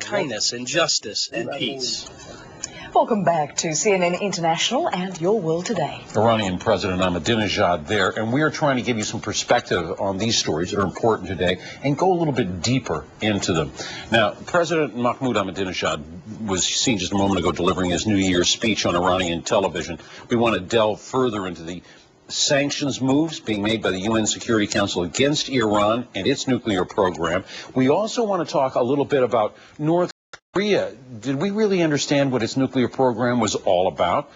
kindness and justice and peace. Welcome back to CNN International and Your World Today. Iranian President Ahmadinejad there, and we are trying to give you some perspective on these stories that are important today and go a little bit deeper into them. Now, President Mahmoud Ahmadinejad was seen just a moment ago delivering his New Year's speech on Iranian television. We want to delve further into the sanctions moves being made by the UN Security Council against Iran and its nuclear program. We also want to talk a little bit about North Korea. Did we really understand what its nuclear program was all about?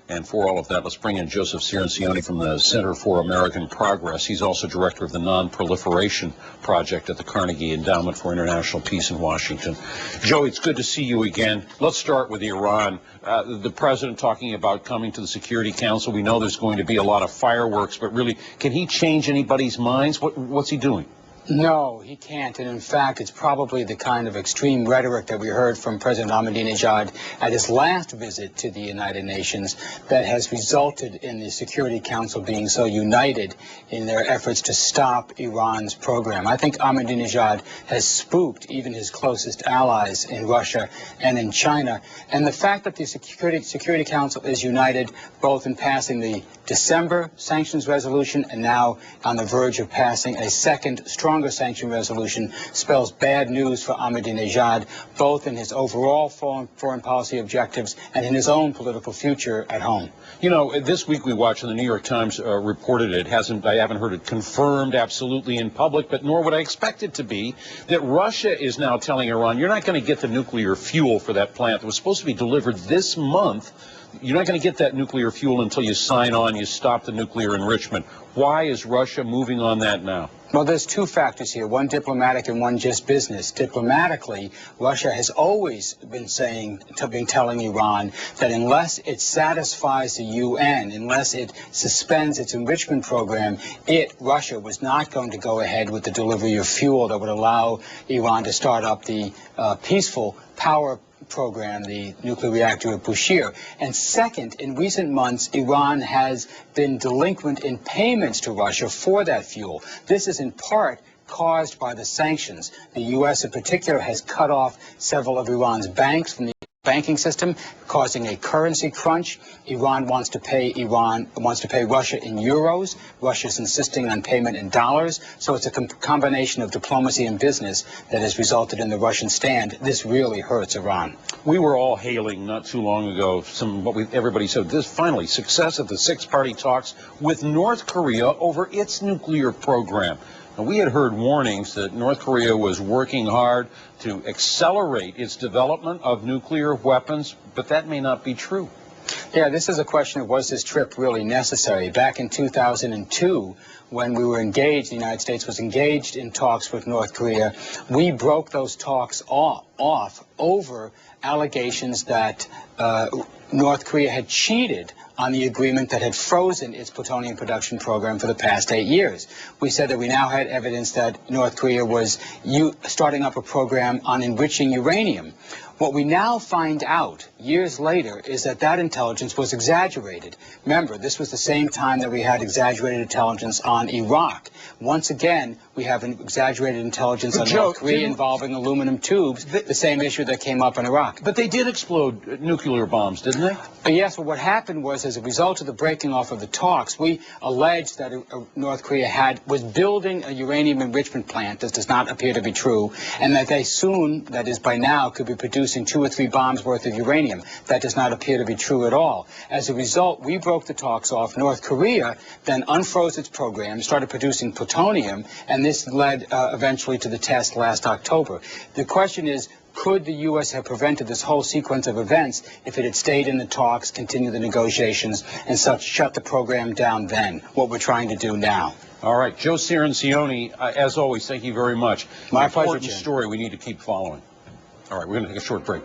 And for all of that, let's bring in Joseph Cirincione from the Center for American Progress. He's also director of the Non-Proliferation Project at the Carnegie Endowment for International Peace in Washington. Joe, it's good to see you again. Let's start with Iran. The president talking about coming to the Security Council. We know there's going to be a lot of fireworks, but really, can he change anybody's minds? What's he doing? No, he can't. And in fact, it's probably the kind of extreme rhetoric that we heard from President Ahmadinejad at his last visit to the United Nations that has resulted in the Security Council being so united in their efforts to stop Iran's program. I think Ahmadinejad has spooked even his closest allies in Russia and in China. And the fact that the Security Council is united both in passing the December sanctions resolution and now on the verge of passing a second, stronger sanction resolution spells bad news for Ahmadinejad, both in his overall foreign policy objectives and in his own political future at home. You know, this week we watched, and the New York Times reported it. I haven't heard it confirmed absolutely in public, but nor would I expect it to be, that Russia is now telling Iran, you're not going to get the nuclear fuel for that plant that was supposed to be delivered this month. You're not going to get that nuclear fuel until you sign on, you stop the nuclear enrichment. Why is Russia moving on that now? Well, there's two factors here, one diplomatic and one just business. Diplomatically, Russia has always been telling Iran that unless it satisfies the UN, unless it suspends its enrichment program, Russia, was not going to go ahead with the delivery of fuel that would allow Iran to start up the peaceful power program, the nuclear reactor at Bushehr. And second, in recent months, Iran has been delinquent in payments to Russia for that fuel. This is in part caused by the sanctions. The U.S. in particular has cut off several of Iran's banks from the banking system, causing a currency crunch. Iran wants to pay Russia in euros. Russia's insisting on payment in dollars. So it's a combination of diplomacy and business that has resulted in the Russian stand. This really hurts Iran. We were all hailing not too long ago everybody said this finally success of the six-party talks with North Korea over its nuclear program. And we had heard warnings that North Korea was working hard to accelerate its development of nuclear weapons, but that may not be true. Yeah, this is a question of was this trip really necessary? Back in 2002, when we were engaged, the United States was engaged in talks with North Korea, we broke those talks off over allegations that North Korea had cheated on the agreement that had frozen its plutonium production program for the past 8 years. We said that we now had evidence that North Korea was starting up a program on enriching uranium. What we now find out, years later, is that that intelligence was exaggerated. Remember, this was the same time that we had exaggerated intelligence on Iraq. Once again, we have an exaggerated intelligence on North Korea involving aluminum tubes, the same issue that came up in Iraq. But they did explode nuclear bombs, didn't they? Yes, well, what happened was, as a result of the breaking off of the talks, we alleged that North Korea was building a uranium enrichment plant. This does not appear to be true, and that they soon, that is by now, could be producing 2 or 3 bombs worth of uranium. That does not appear to be true at all. As a result, we broke the talks off. North Korea then unfroze its program, started producing plutonium, and this led eventually to the test last October. The question is, could the U.S. have prevented this whole sequence of events if it had stayed in the talks, continued the negotiations, and shut the program down then, what we're trying to do now? All right. Joe Cirincione, as always, thank you very much. My pleasure, Important story we need to keep following. All right, we're going to take a short break.